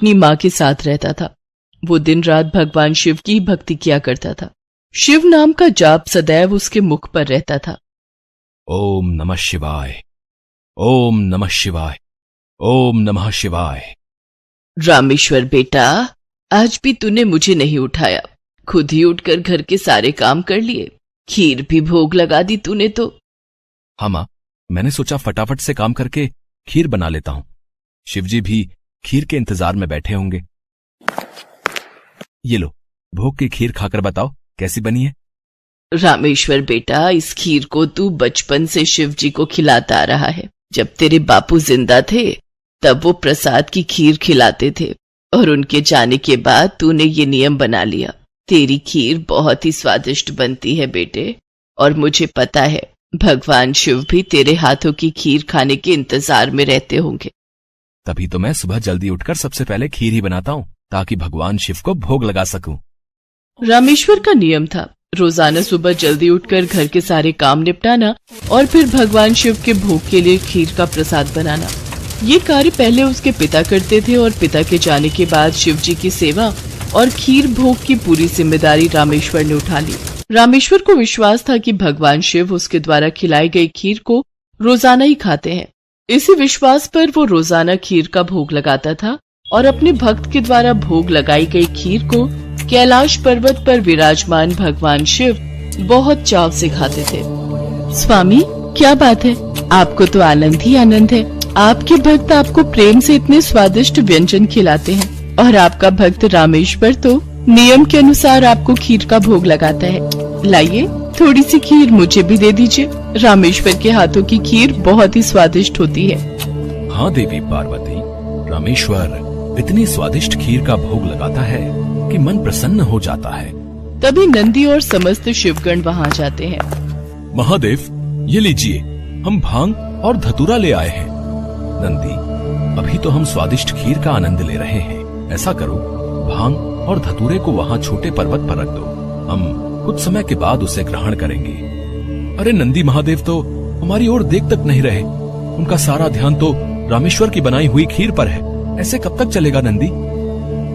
अपनी माँ के साथ रहता था। वो दिन रात भगवान शिव की भक्ति किया करता था। शिव नाम का जाप सदैव उसके मुख पर रहता था। ओम नमः शिवाय, ओम नमः शिवाय, ओम नमः शिवाय। रामेश्वर बेटा, आज भी तूने मुझे नहीं उठाया, खुद ही उठकर घर के सारे काम कर लिए, खीर भी भोग लगा दी तूने तो। हाँ माँ, मैंने सोचा फटाफट से काम करके खीर बना लेता हूं। शिवजी भी खीर के इंतजार में बैठे होंगे। ये लो, भोग की खीर खाकर बताओ कैसी बनी है। रामेश्वर बेटा, इस खीर को तू बचपन से शिवजी को खिलाता आ रहा है। जब तेरे बापू जिंदा थे तब वो प्रसाद की खीर खिलाते थे, और उनके जाने के बाद तूने ये नियम बना लिया। तेरी खीर बहुत ही स्वादिष्ट बनती है बेटे, और मुझे पता है भगवान शिव भी तेरे हाथों की खीर खाने के इंतजार में रहते होंगे। तभी तो मैं सुबह जल्दी उठकर सबसे पहले खीर ही बनाता हूँ, ताकि भगवान शिव को भोग लगा सकूं। रामेश्वर का नियम था रोजाना सुबह जल्दी उठकर घर के सारे काम निपटाना और फिर भगवान शिव के भोग के लिए खीर का प्रसाद बनाना। ये कार्य पहले उसके पिता करते थे, और पिता के जाने के बाद शिवजी की सेवा और खीर भोग की पूरी जिम्मेदारी रामेश्वर ने उठा ली। रामेश्वर को विश्वास था कि भगवान शिव उसके द्वारा खिलाई गई खीर को रोजाना ही खाते हैं। इसी विश्वास पर वो रोजाना खीर का भोग लगाता था और अपने भक्त के द्वारा भोग लगाई गई खीर को कैलाश पर्वत पर विराजमान भगवान शिव बहुत चाव से खाते थे। स्वामी, क्या बात है, आपको तो आनंद ही आनंद है। आपके भक्त आपको प्रेम से इतने स्वादिष्ट व्यंजन खिलाते हैं, और आपका भक्त रामेश्वर तो नियम के अनुसार आपको खीर का भोग लगाता है। लाइए, थोड़ी सी खीर मुझे भी दे दीजिए। रामेश्वर के हाथों की खीर बहुत ही स्वादिष्ट होती है। हाँ देवी पार्वती, रामेश्वर इतनी स्वादिष्ट खीर का भोग लगाता है कि मन प्रसन्न हो जाता है। तभी नंदी और समस्त शिवगण वहाँ जाते हैं। महादेव, ये लीजिए, हम भांग और धतूरा ले आए हैं। नंदी, अभी तो हम स्वादिष्ट खीर का आनंद ले रहे हैं। ऐसा करो, भांग और धतूरे को वहाँ छोटे पर्वत पर रख दो, हम कुछ समय के बाद उसे ग्रहण करेंगे। अरे नंदी महादेव तो हमारी ओर देख तक नहीं रहे, उनका सारा ध्यान तो रामेश्वर की बनाई हुई खीर पर है। ऐसे कब तक चलेगा नंदी?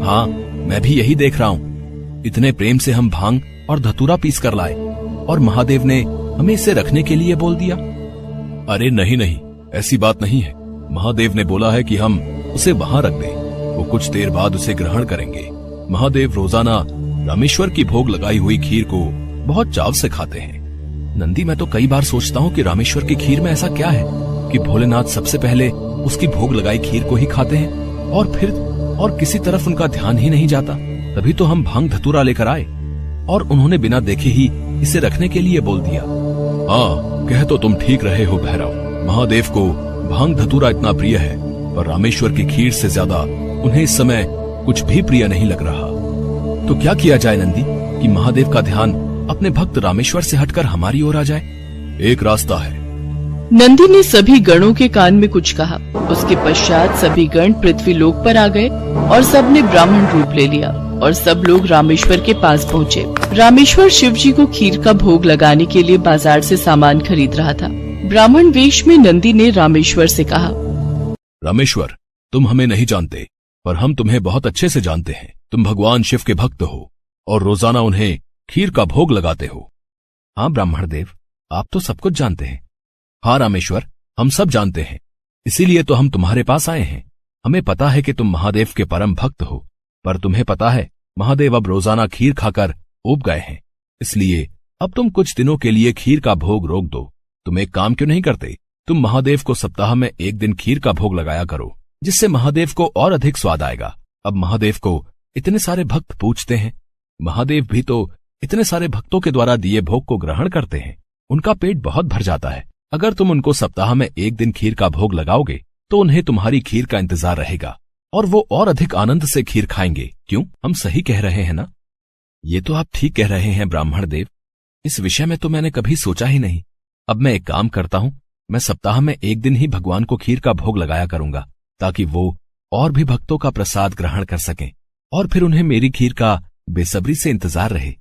हाँ, मैं भी यही देख रहा हूँ। इतने प्रेम से हम भांग और धतूरा पीस कर लाए, और महादेव ने हमें इसे रखने के लिए बोल दिया। अरे नहीं नहीं, ऐसी बात नहीं है। महादेव ने बोला है कि हम उसे वहाँ रख दें, वो कुछ देर बाद उसे ग्रहण करेंगे। महादेव रोजाना रामेश्वर की भोग लगाई हुई खीर को बहुत चाव से खाते हैं। नंदी, मैं तो कई बार सोचता हूँ कि रामेश्वर की खीर में ऐसा क्या है कि भोलेनाथ सबसे पहले उसकी भोग लगाई खीर को ही खाते हैं, और फिर और किसी तरफ उनका ध्यान ही नहीं जाता। तभी तो हम भांग धतूरा लेकर आए, और उन्होंने बिना देखे ही इसे रखने के लिए बोल दिया। हाँ, कह तो तुम ठीक रहे हो भैरव। महादेव को भांग धतूरा इतना प्रिय है, पर रामेश्वर की खीर से ज्यादा उन्हें इस समय कुछ भी प्रिय नहीं लग रहा। तो क्या किया जाए नंदी कि महादेव का ध्यान अपने भक्त रामेश्वर से हटकर हमारी ओर आ जाए? एक रास्ता है। नंदी ने सभी गणों के कान में कुछ कहा। उसके पश्चात सभी गण पृथ्वी लोक पर आ गए और सबने ब्राह्मण रूप ले लिया, और सब लोग रामेश्वर के पास पहुँचे। रामेश्वर शिवजी को खीर का भोग लगाने के लिए बाजार से सामान खरीद रहा था। ब्राह्मण वेश में नंदी ने रामेश्वर से कहा, रामेश्वर, तुम हमें नहीं जानते, पर हम तुम्हें बहुत अच्छे से जानते हैं। तुम भगवान शिव के भक्त हो और रोजाना उन्हें खीर का भोग लगाते हो। हाँ ब्राह्मण देव, आप तो सब कुछ जानते हैं। हाँ रामेश्वर, हम सब जानते हैं, इसीलिए तो हम तुम्हारे पास आए हैं। हमें पता है कि तुम महादेव के परम भक्त हो, पर तुम्हें पता है महादेव अब रोजाना खीर खाकर ऊब गए हैं, इसलिए अब तुम कुछ दिनों के लिए खीर का भोग रोक दो। तुम एक काम क्यों नहीं करते? तुम महादेव को सप्ताह में एक दिन खीर का भोग लगाया करो, जिससे महादेव को और अधिक स्वाद आएगा। अब महादेव को इतने सारे भक्त पूजते हैं, महादेव भी तो इतने सारे भक्तों के द्वारा दिए भोग को ग्रहण करते हैं, उनका पेट बहुत भर जाता है। अगर तुम उनको सप्ताह में एक दिन खीर का भोग लगाओगे तो उन्हें तुम्हारी खीर का इंतजार रहेगा, और वो और अधिक आनंद से खीर खाएंगे। क्यों, हम सही कह रहे हैं ना? ये तो आप ठीक कह रहे हैं ब्राह्मण देव, इस विषय में तो मैंने कभी सोचा ही नहीं। अब मैं एक काम करता हूँ, मैं सप्ताह में एक दिन ही भगवान को खीर का भोग लगाया करूंगा, ताकि वो और भी भक्तों का प्रसाद ग्रहण कर सकें, और फिर उन्हें मेरी खीर का बेसब्री से इंतजार रहे।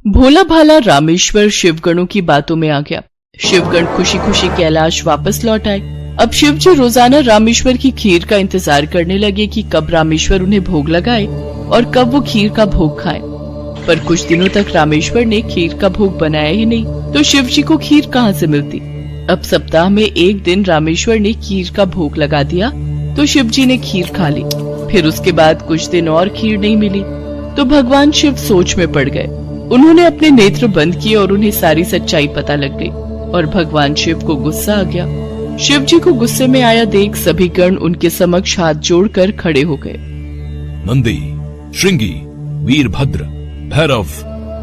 भोला भाला रामेश्वर शिवगणों की बातों में आ गया। शिवगण खुशी खुशी कैलाश वापस लौट आए। अब शिव जी रोजाना रामेश्वर की खीर का इंतजार करने लगे कि कब रामेश्वर उन्हें भोग लगाए और कब वो खीर का भोग खाए। पर कुछ दिनों तक रामेश्वर ने खीर का भोग बनाया ही नहीं, तो शिव जी को खीर कहाँ से मिलती। अब सप्ताह में एक दिन रामेश्वर ने खीर का भोग लगा दिया तो शिव जी ने खीर खा ली। फिर उसके बाद कुछ दिन और खीर नहीं मिली तो भगवान शिव सोच में पड़ गए। उन्होंने अपने नेत्र बंद किए और उन्हें सारी सच्चाई पता लग गई और भगवान शिव को गुस्सा आ गया। शिव जी को गुस्से में आया देख सभी गण उनके समक्ष हाथ जोड़कर खड़े हो गए। नंदी, श्रृंगी, वीरभद्र, भैरव,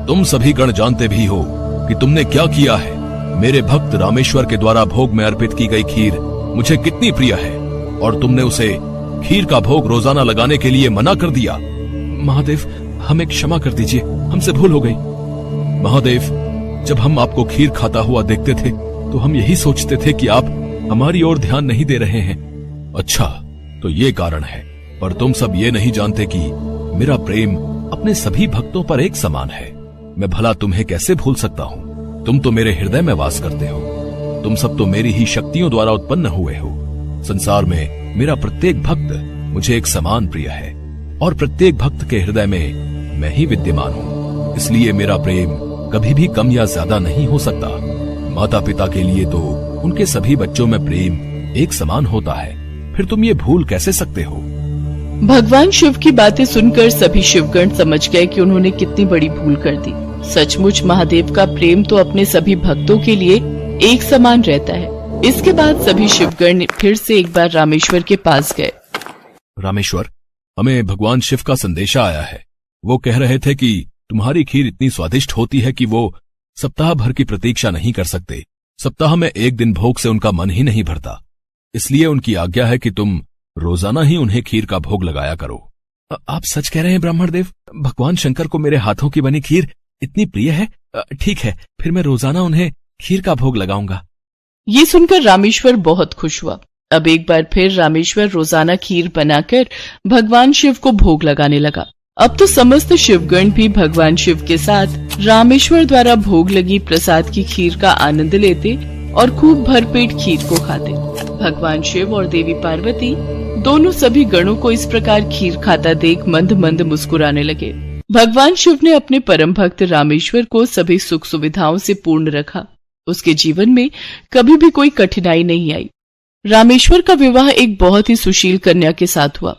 तुम सभी गण जानते भी हो कि तुमने क्या किया है। मेरे भक्त रामेश्वर के द्वारा भोग में अर्पित की गई खीर मुझे कितनी प्रिय है और तुमने उसे खीर का भोग रोजाना लगाने के लिए मना कर दिया। महादेव, हमें क्षमा कर दीजिए, हमसे भूल हो गई। महादेव, जब हम आपको खीर खाता हुआ देखते थे तो हम यही सोचते थे कि आप हमारी ओर ध्यान नहीं दे रहे हैं। अच्छा, तो ये कारण है, पर तुम सब ये नहीं जानते कि मेरा प्रेम अपने सभी भक्तों पर एक समान है। मैं भला तुम्हें कैसे भूल सकता हूँ? तुम तो मेरे हृदय में वास करते हो। तुम सब तो मेरी ही शक्तियों द्वारा उत्पन्न हुए हो। संसार में मेरा प्रत्येक भक्त मुझे एक समान प्रिय है और प्रत्येक भक्त के हृदय में मैं ही विद्यमान हूँ। इसलिए मेरा प्रेम कभी भी कम या ज्यादा नहीं हो सकता। माता पिता के लिए तो उनके सभी बच्चों में प्रेम एक समान होता है, फिर तुम ये भूल कैसे सकते हो? भगवान शिव की बातें सुनकर सभी शिवगण समझ गए कि उन्होंने कितनी बड़ी भूल कर दी। सचमुच महादेव का प्रेम तो अपने सभी भक्तों के लिए एक समान रहता है। इसके बाद सभी शिवगण फिर से एक बार रामेश्वर के पास गए। रामेश्वर, हमें भगवान शिव का संदेशा आया है। वो कह रहे थे कि तुम्हारी खीर इतनी स्वादिष्ट होती है कि वो सप्ताह भर की प्रतीक्षा नहीं कर सकते। सप्ताह में एक दिन भोग से उनका मन ही नहीं भरता। इसलिए उनकी आज्ञा है कि तुम रोजाना ही उन्हें खीर का भोग लगाया करो। आप सच कह रहे हैं ब्राह्मणदेव? भगवान शंकर को मेरे हाथों की बनी खीर इतनी प्रिय है? ठीक है, फिर मैं रोजाना उन्हें खीर का भोग लगाऊंगा। ये सुनकर रामेश्वर बहुत खुश हुआ। अब एक बार फिर रामेश्वर रोजाना खीर बनाकर भगवान शिव को भोग लगाने लगा। अब तो समस्त शिवगण भी भगवान शिव के साथ रामेश्वर द्वारा भोग लगी प्रसाद की खीर का आनंद लेते और खूब भरपेट खीर को खाते। भगवान शिव और देवी पार्वती दोनों सभी गणों को इस प्रकार खीर खाता देख मंद मंद मुस्कुराने लगे। भगवान शिव ने अपने परम भक्त रामेश्वर को सभी सुख सुविधाओं से पूर्ण रखा। उसके जीवन में कभी भी कोई कठिनाई नहीं आई। रामेश्वर का विवाह एक बहुत ही सुशील कन्या के साथ हुआ।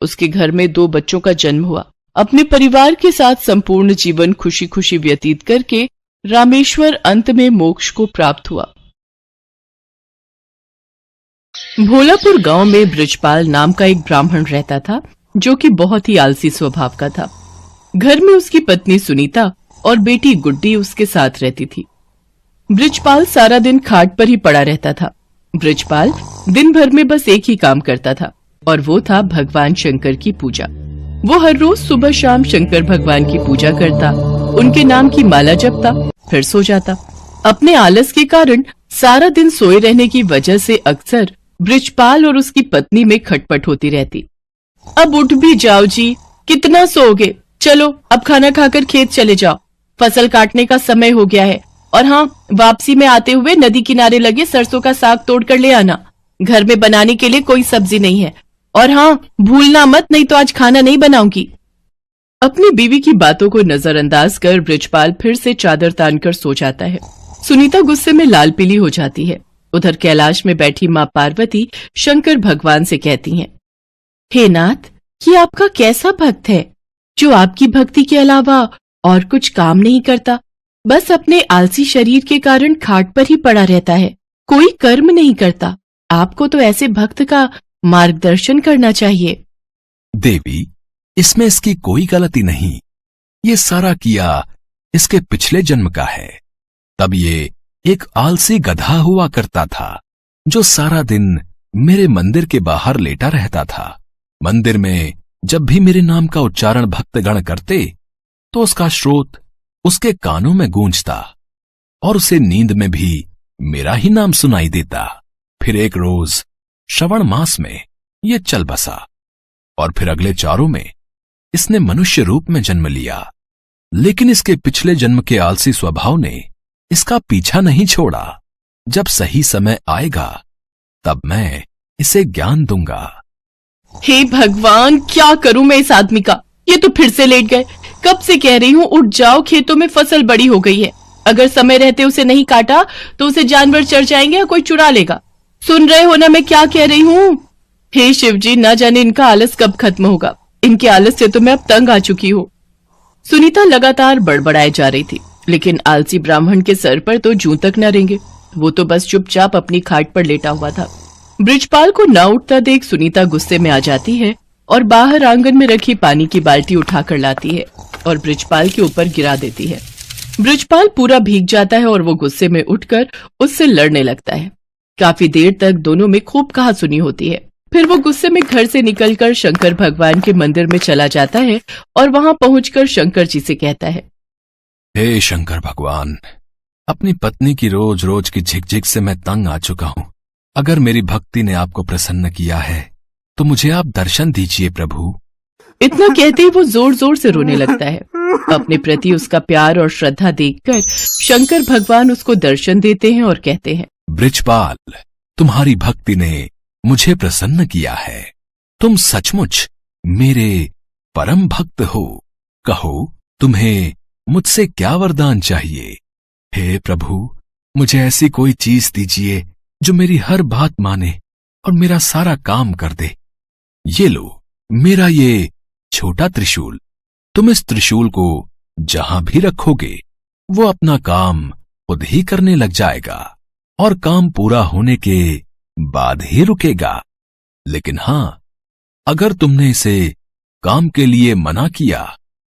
उसके घर में 2 बच्चों का जन्म हुआ। अपने परिवार के साथ संपूर्ण जीवन खुशी खुशी व्यतीत करके रामेश्वर अंत में मोक्ष को प्राप्त हुआ। भोलापुर गांव में बृजपाल नाम का एक ब्राह्मण रहता था, जो कि बहुत ही आलसी स्वभाव का था। घर में उसकी पत्नी सुनीता और बेटी गुड्डी उसके साथ रहती थी। बृजपाल सारा दिन खाट पर ही पड़ा रहता था। बृजपाल दिन भर में बस एक ही काम करता था और वो था भगवान शंकर की पूजा। वो हर रोज सुबह शाम शंकर भगवान की पूजा करता, उनके नाम की माला जपता, फिर सो जाता। अपने आलस के कारण सारा दिन सोए रहने की वजह से अक्सर बृजपाल और उसकी पत्नी में खटपट होती रहती। अब उठ भी जाओ जी, कितना सोओगे? चलो अब खाना खाकर खेत चले जाओ, फसल काटने का समय हो गया है। और हाँ, वापसी में आते हुए नदी किनारे लगे सरसों का साग तोड़ कर ले आना। घर में बनाने के लिए कोई सब्जी नहीं है। और हाँ, भूलना मत, नहीं तो आज खाना नहीं बनाऊंगी। अपनी बीवी की बातों को नजरअंदाज कर बृजपाल फिर से चादर तानकर सो जाता है। सुनीता गुस्से में लाल पीली हो जाती है। उधर कैलाश में बैठी माँ पार्वती शंकर भगवान से कहती हैं, हे नाथ, ये आपका कैसा भक्त है जो आपकी भक्ति के अलावा और कुछ काम नहीं करता, बस अपने आलसी शरीर के कारण खाट पर ही पड़ा रहता है, कोई कर्म नहीं करता। आपको तो ऐसे भक्त का मार्गदर्शन करना चाहिए। देवी, इसमें इसकी कोई गलती नहीं। ये सारा किया इसके पिछले जन्म का है। तब ये एक आलसी गधा हुआ करता था जो सारा दिन मेरे मंदिर के बाहर लेटा रहता था। मंदिर में जब भी मेरे नाम का उच्चारण भक्तगण करते तो उसका स्रोत उसके कानों में गूंजता और उसे नींद में भी मेरा ही नाम सुनाई देता। फिर एक रोज श्रवण मास में ये चल बसा और फिर अगले 4 में इसने मनुष्य रूप में जन्म लिया। लेकिन इसके पिछले जन्म के आलसी स्वभाव ने इसका पीछा नहीं छोड़ा। जब सही समय आएगा तब मैं इसे ज्ञान दूंगा। हे भगवान, क्या करूं मैं इस आदमी का? ये तो फिर से लेट गए। कब से कह रही हूँ उठ जाओ, खेतों में फसल बड़ी हो गई है। अगर समय रहते उसे नहीं काटा तो उसे जानवर चढ़ जाएंगे या कोई चुरा लेगा। सुन रहे हो ना मैं क्या कह रही हूँ? हे शिव जी, ना जाने इनका आलस कब खत्म होगा। इनके आलस से तो मैं अब तंग आ चुकी हूँ। सुनीता लगातार बड़बड़ाए जा रही थी, लेकिन आलसी ब्राह्मण के सर पर तो जूं तक न रेंगे। वो तो बस चुपचाप अपनी खाट पर लेटा हुआ था। बृजपाल को न उठता देख सुनीता गुस्से में आ जाती है और बाहर आंगन में रखी पानी की बाल्टी उठाकर लाती है और बृजपाल के ऊपर गिरा देती है। बृजपाल पूरा भीग जाता है और वो गुस्से में उठकर उससे लड़ने लगता है। काफी देर तक दोनों में खूब कहासुनी होती है। फिर वो गुस्से में घर से निकलकर शंकर भगवान के मंदिर में चला जाता है और वहां पहुंचकर शंकर जी से कहता है, हे शंकर भगवान, अपनी पत्नी की रोज रोज की झिकझिक से मैं तंग आ चुका हूँ। अगर मेरी भक्ति ने आपको प्रसन्न किया है तो मुझे आप दर्शन दीजिए प्रभु। इतना कहते ही वो जोर जोर से रोने लगता है। अपने प्रति उसका प्यार और श्रद्धा देखकर शंकर भगवान उसको दर्शन देते हैं और कहते हैं, बृजपाल, तुम्हारी भक्ति ने मुझे प्रसन्न किया है। तुम सचमुच मेरे परम भक्त हो। कहो, तुम्हें मुझसे क्या वरदान चाहिए? हे प्रभु, मुझे ऐसी कोई चीज दीजिए जो मेरी हर बात माने और मेरा सारा काम कर दे। ये लो मेरा ये छोटा त्रिशूल। तुम इस त्रिशूल को जहां भी रखोगे वो अपना काम खुद ही करने लग जाएगा और काम पूरा होने के बाद ही रुकेगा। लेकिन हां, अगर तुमने इसे काम के लिए मना किया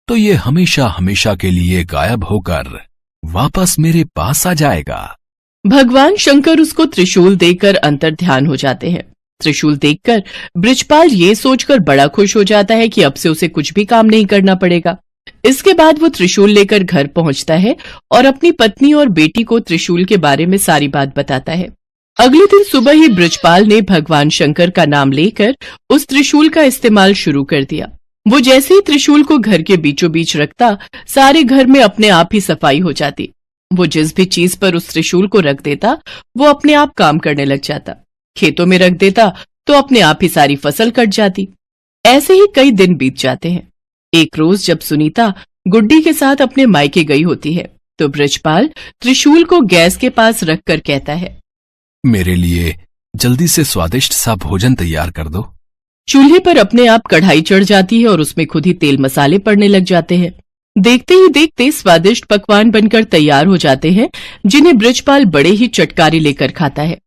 तो ये हमेशा हमेशा के लिए गायब होकर वापस मेरे पास आ जाएगा। भगवान शंकर उसको त्रिशूल देकर अंतर्ध्यान हो जाते हैं। त्रिशूल देखकर बृजपाल ये सोचकर बड़ा खुश हो जाता है कि अब से उसे कुछ भी काम नहीं करना पड़ेगा। इसके बाद वो त्रिशूल लेकर घर पहुंचता है और अपनी पत्नी और बेटी को त्रिशूल के बारे में सारी बात बताता है। अगले दिन सुबह ही बृजपाल ने भगवान शंकर का नाम लेकर उस त्रिशूल का इस्तेमाल शुरू कर दिया। वो जैसे ही त्रिशूल को घर के बीचों बीच रखता, सारे घर में अपने आप ही सफाई हो जाती। वो जिस भी चीज पर उस त्रिशूल को रख देता वो अपने आप काम करने लग जाता। खेतों में रख देता तो अपने आप ही सारी फसल कट जाती। ऐसे ही कई दिन बीत जाते हैं। एक रोज जब सुनीता गुड्डी के साथ अपने मायके गई होती है तो बृजपाल त्रिशूल को गैस के पास रखकर कहता है, मेरे लिए जल्दी से स्वादिष्ट सा भोजन तैयार कर दो। चूल्हे पर अपने आप कढ़ाई चढ़ जाती है और उसमें खुद ही तेल मसाले पड़ने लग जाते हैं। देखते ही देखते स्वादिष्ट पकवान बनकर तैयार हो जाते हैं, जिन्हें बृजपाल बड़े ही चटकारे लेकर खाता है।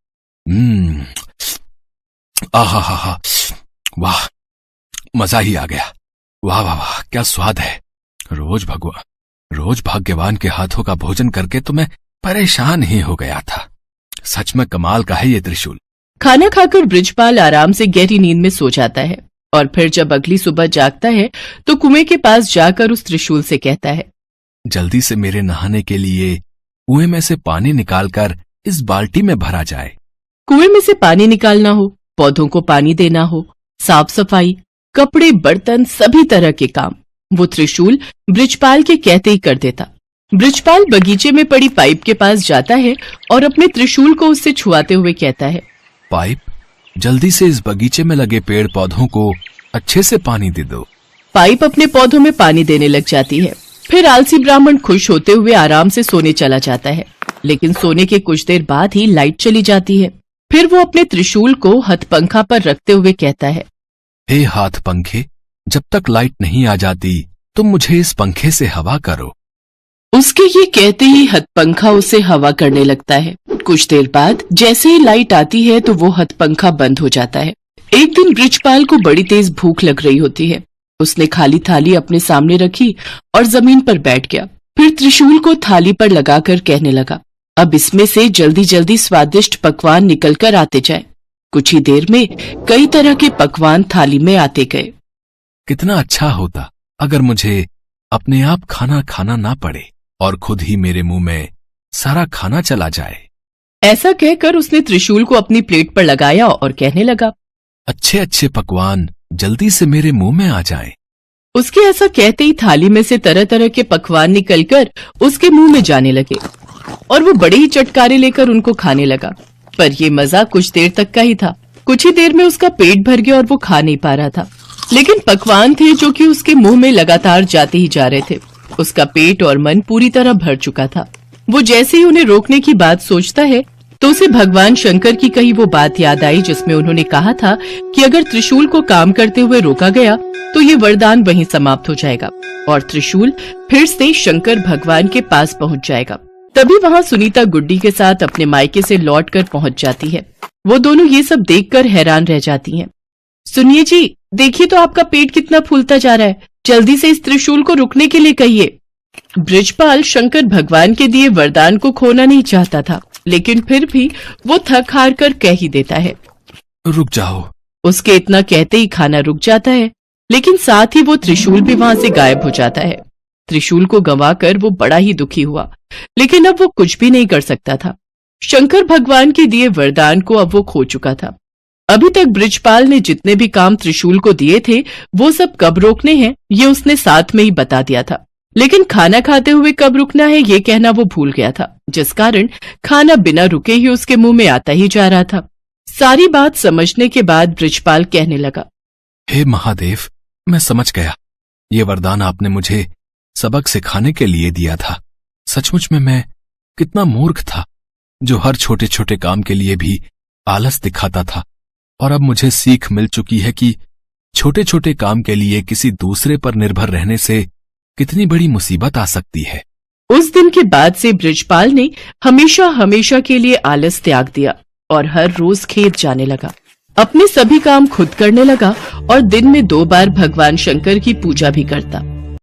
आहा, वाह, मजा ही आ गया। वाह वाह वाह, क्या स्वाद है। रोज भाग्यवान के हाथों का भोजन करके तो मैं परेशान ही हो गया था। सच में कमाल का है ये त्रिशूल। खाना खाकर बृजपाल आराम से गहरी नींद में सो जाता है और फिर जब अगली सुबह जागता है तो कुएं के पास जाकर उस त्रिशूल से कहता है, जल्दी से मेरे नहाने के लिए कुएं में से पानी निकालकर इस बाल्टी में भरा जाए। कुएं में से पानी निकालना हो, पौधों को पानी देना हो, साफ सफाई, कपड़े, बर्तन, सभी तरह के काम वो त्रिशूल बृजपाल के कहते ही कर देता। बृजपाल बगीचे में पड़ी पाइप के पास जाता है और अपने त्रिशूल को उससे छुआते हुए कहता है, पाइप, जल्दी से इस बगीचे में लगे पेड़ पौधों को अच्छे से पानी दे दो। पाइप अपने पौधों में पानी देने लग जाती है। फिर आलसी ब्राह्मण खुश होते हुए आराम से सोने चला जाता है, लेकिन सोने के कुछ देर बाद ही लाइट चली जाती है। फिर वो अपने त्रिशूल को हथपंखा पर रखते हुए कहता है, हे हाथ पंखे, जब तक लाइट नहीं आ जाती तुम मुझे इस पंखे से हवा करो। उसके ये कहते ही हथपंखा उसे हवा करने लगता है। कुछ देर बाद जैसे ही लाइट आती है तो वो हथपंखा बंद हो जाता है। एक दिन बृजपाल को बड़ी तेज भूख लग रही होती है। उसने खाली थाली अपने सामने रखी और जमीन पर बैठ गया। फिर त्रिशूल को थाली पर लगाकर कहने लगा, अब इसमें से जल्दी जल्दी स्वादिष्ट पकवान निकलकर आते जाए। कुछ ही देर में कई तरह के पकवान थाली में आते गए। कितना अच्छा होता अगर मुझे अपने आप खाना खाना ना पड़े और खुद ही मेरे मुंह में सारा खाना चला जाए। ऐसा कहकर उसने त्रिशूल को अपनी प्लेट पर लगाया और कहने लगा, अच्छे अच्छे पकवान जल्दी से मेरे मुंह में आ जाएं। उसके ऐसा कहते ही थाली में से तरह तरह के पकवान निकलकर उसके मुंह में जाने लगे। और वो बड़े ही चटकारे लेकर उनको खाने लगा। पर ये मजा कुछ देर तक का ही था। कुछ ही देर में उसका पेट भर गया और वो खा नहीं पा रहा था। लेकिन पकवान थे जो कि उसके मुंह में लगातार जाते ही जा रहे थे। उसका पेट और मन पूरी तरह भर चुका था। वो जैसे ही उन्हें रोकने की बात सोचता है तो उसे भगवान शंकर की कही वो बात याद आई जिसमें उन्होंने कहा था कि अगर त्रिशूल को काम करते हुए रोका गया तो ये वरदान वहीं समाप्त हो जाएगा और त्रिशूल फिर से शंकर भगवान के पास पहुंच जाएगा। तभी वहां सुनीता गुड्डी के साथ अपने मायके से लौटकर पहुंच जाती है। वो दोनों ये सब देखकर हैरान रह जाती हैं। सुनिए जी, देखिए तो आपका पेट कितना फूलता जा रहा है। जल्दी से इस त्रिशूल को रुकने के लिए कहिए। बृजपाल शंकर भगवान के दिए वरदान को खोना नहीं चाहता था, लेकिन फिर भी वो थक हार कर कह ही देता है, रुक जाओ। उसके इतना कहते ही खाना रुक जाता है, लेकिन साथ ही वो त्रिशूल भी वहां से गायब हो जाता है। त्रिशूल को गंवाकर वो बड़ा ही दुखी हुआ, लेकिन अब वो कुछ भी नहीं कर सकता था। शंकर भगवान के दिए वरदान को अब वो खो चुका था। अभी तक बृजपाल ने जितने भी काम त्रिशूल को दिए थे वो सब कब रोकने हैं ये उसने साथ में ही बता दिया था, लेकिन खाना खाते हुए कब रुकना है ये कहना वो भूल गया था, जिस कारण खाना बिना रुके ही उसके मुंह में आता ही जा रहा था। सारी बात समझने के बाद बृजपाल कहने लगा, हे महादेव, मैं समझ गया। ये वरदान आपने मुझे सबक सिखाने के लिए दिया था। सचमुच में मैं कितना मूर्ख था जो हर छोटे छोटे काम के लिए भी आलस दिखाता था, और अब मुझे सीख मिल चुकी है कि छोटे छोटे काम के लिए किसी दूसरे पर निर्भर रहने से कितनी बड़ी मुसीबत आ सकती है। उस दिन के बाद से बृजपाल ने हमेशा हमेशा के लिए आलस त्याग दिया और हर रोज खेत जाने लगा। अपने सभी काम खुद करने लगा और दिन में 2 बार भगवान शंकर की पूजा भी करता।